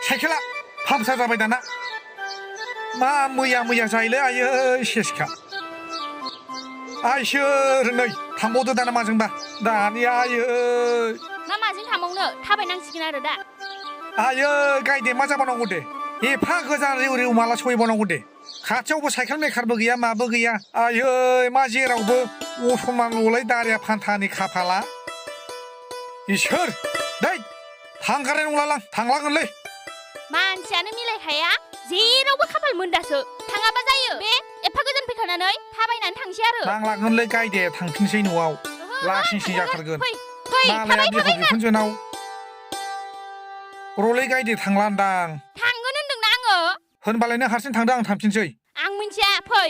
साइकेला पामसार जाबाय दाना मा मैया जायोलै आयै सेसखा आइसोर नै थांबावदो दाना माजोंबा दानि आयै मा माजों थांबावनो थाबायनांसिगोन आरो दा आयै गायदे मा जाबावनांगौ दे एफा गोजान रेव माला सहैबावनांगौ दे खाथियावबो साइकेल मेकारबो गैया माबो गैया आयै मा जेरावबो असमानल'लाय दारिया फान्थानि खाफाला इसोर दै थांगारनाय नंलालां थांलागोनलै मानसियानो मिलायखाया जेरावबो खाफाल मोनदासो थाङाबा जायो बे एफा गोजान फैखानानै थाबायनानै थांसै आरो नांलागोनलै गायदे थांफिनसै न'आव लासिंसिं जाथारगोन फै मालाया बिहाव बिखुनजोनाव रलै गायदे थांलान्दां थांगोन होनदोंना आङो होनबालाय नों हारसिं थांदो आं थांफिनसै आं मिन्थिया फै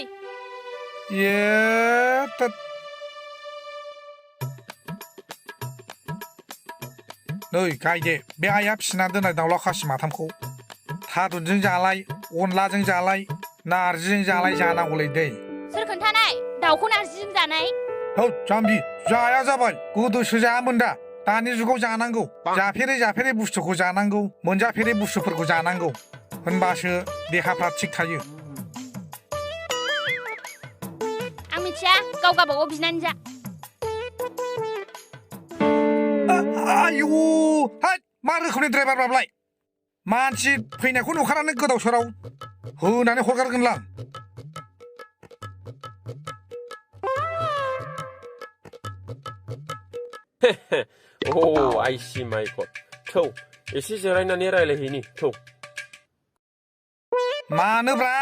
नै गायदे बे आइया फिसिना दोननाय दाउला खासि माथामखौ थारुनजों जालाय अनलाजों जालाय नारजिजों जालाय जानांगौलै दै सोर खोन्थानाय दाउखौ नारजिजों जानाय औ जाम्बि जाया जाबाय गोदोसो जायामोन दा दानि जुगाव जानांगौ जाफेरै बुस्थुखौ जानांगौ मोनजाफेरै बुस्थुफोरखौ जानांगौ होनबासो देहाफ्रा थिग थायो आं मिथिया गाव गावबागाव बिनानै जा आयु हाय मा रोखोमनि ड्राइभार बाबलाय मानसि फैनायखौ नुखानानै गोदाव सोराव होनानै हरगारगोनलां Oh, I see my God. थौ एसे जिरायनानै रायलायहैनि थौ मानोब्रा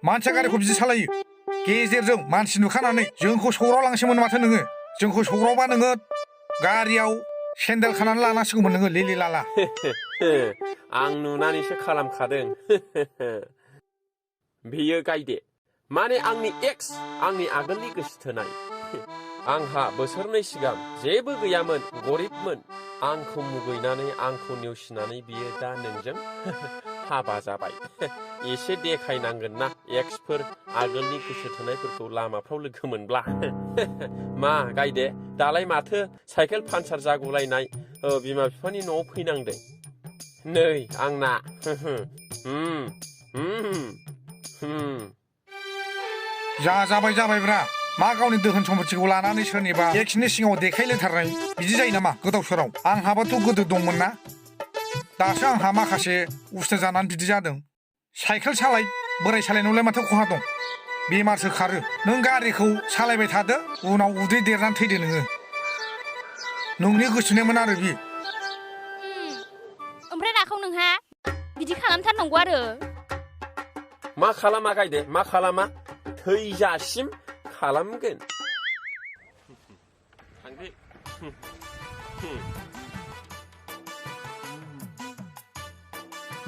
मानसिया गारिखौ बिदि सालायो गेजेरजों मानसि नुखानानै जोंखौ सौग्रावलांसैमोन माथो नोङो जोंखौ सौग्रावबा नोङो गारियाव सेन्देल खानानै लानांसिगौमोन नोङो लिलि लाला आं नुनानैसो खालामखादों बेयो गायदे माने आंनि एक्स आंनि आगोलनि गोसोथोनाय आंहा बोसोरनै सिगां जेबो गैयामोन गरिबमोन आंखौ मुगैनानै आंखौ नेवसिनानै बियो दा नोंजों हाबा जाबाय एसे देखायनांगोन ना एक्सफोर आगोलनि गोसोथोनायफोरखौ लामाफ्राव लोगो मोनब्ला मा गायदे दालाय माथो साइकेल पानचार जागुलायनाय बिमा बिफानि न'आव फैनांदों नै आंना जाबायब्रा मा गावनि दोहोन सम्पथिखौ लानानै सोरनिबा एक्सनि सिगाङाव देखायलायथारनाय बिदि जायो नामा गोदाव सोराव आंहाबाथ' गोदो दंमोन ना दासो आंहा माखासे उस्था जानानै बिदि जादों साइकेल सालाय बोराय सालायनायावलाय माथो खहा दं बेमारसो खारो नों गारिखौ सालायबाय थादो उनाव उदै देरनानै थैदो नोङो नोंनि गोसोनायमोन आरो बि ओमफ्राय नाखौ नोंहा बिदि खालामथारनांगौ आरो मा खालामा गायदे मा खालामा थैजासिम खालामगोन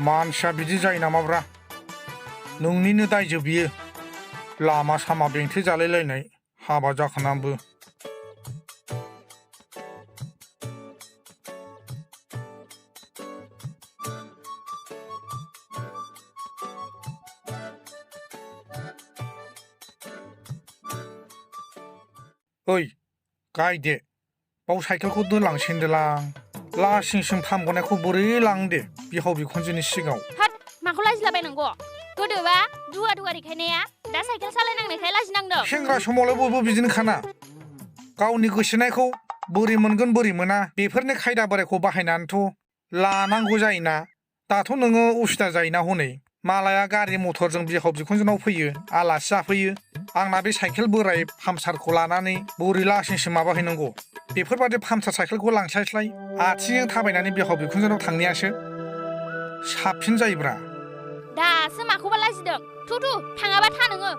मानसिया बिदि जायो नामाब्रा नोंनिनो दायजो बियो लामा सामा बेंथे जालायलायनाय हाबा जाखानानैबो ओइ गायदे बाव साइकेलखौ दोनलांसैनदोलां लासिंसिं फामगनायखौ बोरै लांनो दे बिहाव बिखुनजोनि सिगाङाव हाट माखौ लाजिलाबायनांगौ गोदोबा दुवा देखायनाया दा साइकेल सालायनांनायखाय लाजिनांदों सेंग्रा समावलाय बयबो बिदिनो खाना गावनि गोसोनायखौ बोरै मोनगोन बोरै मोना बेफोरनि खायदा बोरायखौ बाहायनानैथ' लानांगौ जायोना दाथ' नोङो उसुबिदा जायोना हनै मालाया गारि मथरजों बिहाव बिखुनजोनाव फैयो आलासि जाफैयो आंना बे साइकेल बोराय पामचारखौ लानानै बोरै लासिंसिं माबाहैनांगौ बेफोरबादि पामचार साइकेलखौ लांस्लायस्लाय आथिंजों थाबायनानै बिहाव बिखुनजोनाव थांनायासो साबसिन जायोब्रा दासो माखौबा लाजिदों थु थाङाबा था नोङो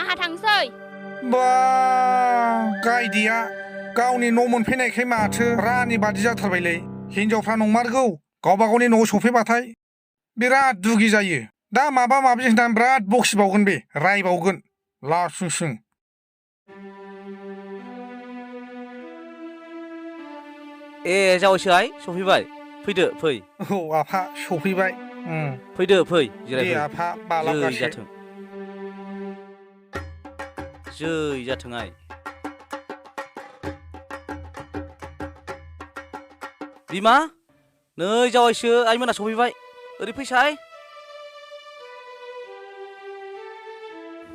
आहा थांसै बा गायदेया गावनि न' मोनफैनायखाय माथो रानि बादि जाथारबायलै हिनजावफ्रा नंमारगौ गावबा गावनि न'आव सफैबाथाय बिराद दुगि जायो दा माबा माबि होननानै बिराद बखिबावगोन बे रायबावगोन लासिंसिं जावैसोहाय सफैबाय फैदो फै औ आफा सफैबाय फैदो फै दे आफा बालागासे जै जाथों आइ बिमा नै जावायसो आइमोना सफैबाय ओरै फैसाय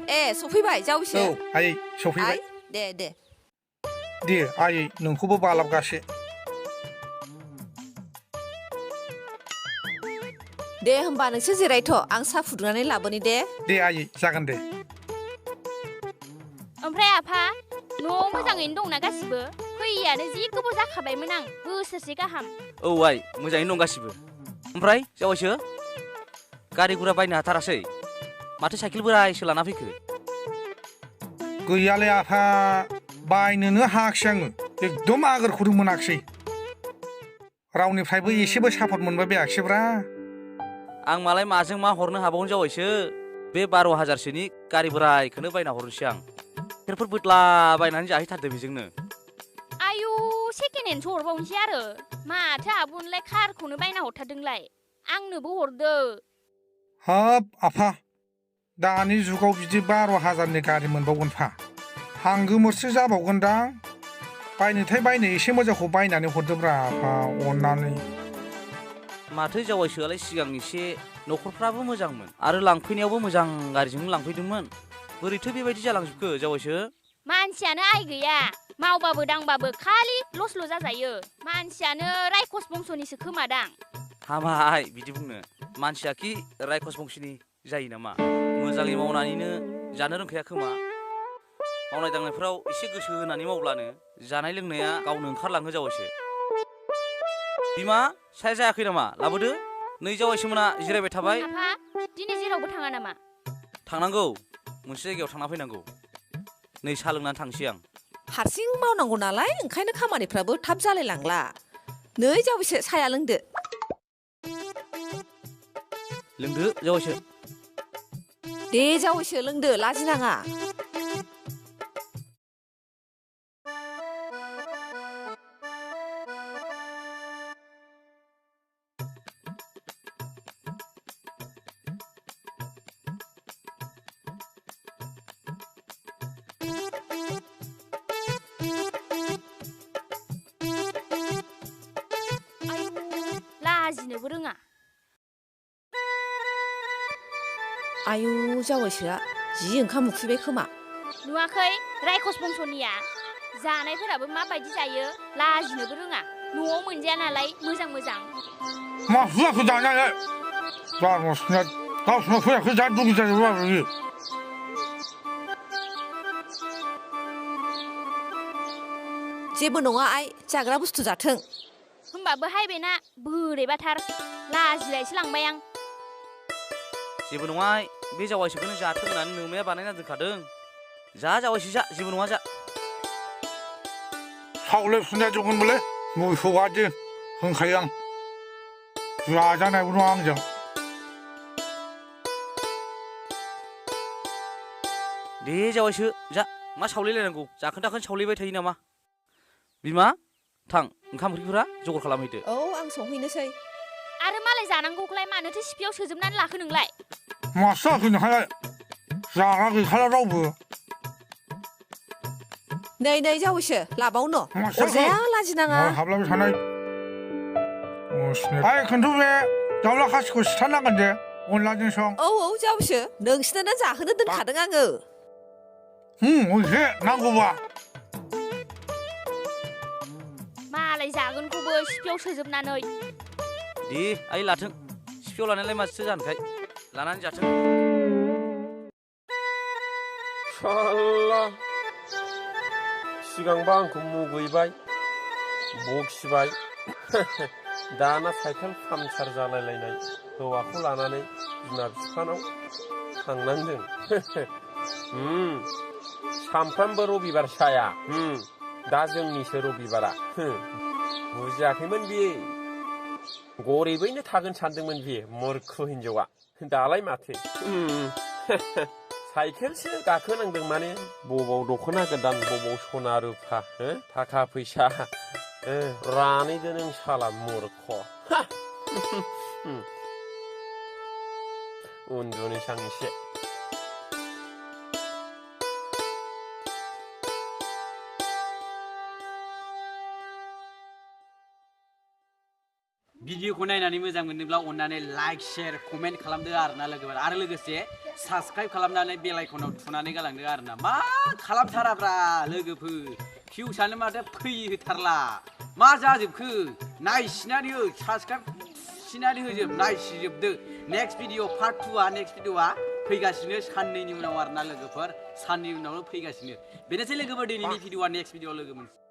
ए सफैबाय जावैसो औ आयै सफैबाय आइ दे दे दे आयै नोंखौबो बालाबगासे दे होमबा नोंसोर जिरायथ' आं साहा फुदुंनानै लाबोनि दे दे आयै जागोन दे ओमफ्राय आफा न'आव मोजाङैनो दंना गासिबो फैयानो जि गोबाव जाखाबायमोन आं बोसोरसे गाहाम औ आइ मोजाङैनो दं गासिबो ओमफ्राय जावायसो गारि गुरा बायनो हाथारासै माथो साइकेल बोरायसो लाना फैखो गैयालै आफा बायनोनो हायाखिसै आङो एकदम आगोरखौनो मोनाखिसै रावनिफ्रायबो एसेबो सापर्ट मोनबाय बायाखिसैब्रा आं मालाय माजों मा हरनो हाबावनो जावायसो बे 12,000सोनि गारि बोरायखौनो बायना हरनोसै आं गाइखेरफोर बोदला बायनानै जाहैथारदो बेजोंनो आयु सेकेन्ड हेन्डसो हरबावनोसै आरो माथो आब'नोलाय कारखौनो बायना हरथारदोंलाय आंनोबो हरदो हाब आफा दानि जुगाव बिदि 12,000नि गारि मोनबावगोनफा हांगोमोरसो जाबावगोनदां बायनोथाय बायनो एसे मोजांखौ बायनानै हरदोब्रा आफा अननानै माथो जावायसोआलाय सिगां एसे न'खरफ्राबो मोजांमोन आरो लांफैनायावबो मोजां गारिजोंनो लांफैदोंमोन बोरैथो बेबायदि जालांजोबखो जावायसो मानसियानो आइ गैया मावबाबो दांबाबो खालि लसल' जाजायो मानसियानो रायखस बंस'निसो खोमादां हाबाय बिदि बुंनो मानसियाखि रायखस बंसिनि जायो नामा मोजाङै मावनानैनो जानो रोंखाया खोमा मावनाय दांनायफ्राव एसे गोसो होनानै मावब्लानो जानाय लोंनाया गावनो ओंखारलाङो जावायसो बिमा साया जायाखै नामा लाबोदो नै जावायसोमोना जिरायबाय थाबाय आफा दिनै जेरावबो थाङा नामा थांनांगौ मोनसे जायगायाव थांना फैनांगौ नै साहा लोंनानै थांसै आं हारसिं मावनांगौ नालाय ओंखायनो खामानिफ्राबो थाब जालायलांला नै जावैसो साया लोंदो लोंदो जावायसो दे जावैसो लोंदो लाजिनाङा लाजिनोबो रोङा आयु जावैसोआ जि ओंखाम उखैबाय खोमा नुवाखै रायखस बंस'निया जानायफोराबो माबायदि जायो लाजिनोबो रोङा न'आव मोनजाया नालाय मोजां मोजां मा होआखै जानानै जारमसना गावसोरनाव फैयाखै जानो लुगैजाजोबो आरो बियो जेबो नङा आइ जाग्रा बुस्थु जाथों होमबाबो हायबेना बोरैबाथार लाजिलायसो लांबाय आं जेबो नङा बे जावायसोखौनो जाथों होननानै नोमाया बानायना दोनखादों जा जावायसो जा जेबो नङा जा सावले फुनाय जगोनबोलै मोसौआदि होनखायो आं जाजानायबो नङा आंजों दे जावायसो जा मा सावलायलायनांगौ जाखोन दाखोन सावलायबाय थायो नामा बिमा थां ओंखाम ओंख्रिफोरा जगार खालामहैदो औ आं संहैनोसै आरो मालाय जानांगौखौलाय मानोथो सिपियाव सोजोबनानै लाखो नोंलाय मासो जाखो नोंहालाय जाग्रा गैखाला रावबो नै नै जावैसो लाबावनो मासो अरजाया लाजिनाङा हाबलाबाय थानाय आइ खिन्थु बे दाउला खासिखौ सिथारनांगोन दे अनलाजों सं औ औ जावैसो नोंसिनो जाहोनो दोनखादों आङो अनसे नांगौबा मालाय जागोनखौबो सिपियाव सोजोबनानै दे आइ लाथों सिपियाव लानायलाय माथो जानोखाय लानानै जाथों साल्ला सिगांबा आंखौ मुगैबाय बखिबाय दाना साइकेल पामसार जालायलायनाय हौवाखौ लानानै बिमा बिफानाव थांनांदों सामफ्रामबो रबिबार साया दा जोंनिसो रबिबारा बुजियाखैमोन बियो गरिबैनो थागोन सानदोंमोन बियो मूर्ख हिन्जावा दालाय माथो साइकेलसो गाखोनांदों माने बबाव दख'ना गोदान बबाव सना रुफा थाखा फैसा रानैदो नों साला मूर्ख उन्दुनोसै आं एसे भिडिअखौ नायनानै मोजां मोनोब्ला अननानै लाइक शेयार कमेन्ट खालामदो आरोना लोगोफोर आरो लोगोसे साबस्क्राइब खालामनानै बेल आइकनाव थुनानै गालांदो आरोना मा खालामथाराब्रा लोगोफोर भिउसानो माथो फैहोथारला मा जाजोबखो नायसिनानै हो साबस्क्राइब सिनानै होजोब नायसिजोबदो नेक्स्ट भिडिअ पार्ट 2आ नेक्स्ट भिडिअआ फैगासिनो साननैनि उनाव आरोना लोगोफोर साननैनि उनावनो फैगासिनो बेनोसै लोगोफोर दिनैनि भिडिअआ नेक्स्ट भिडिअ लोगो मोनसै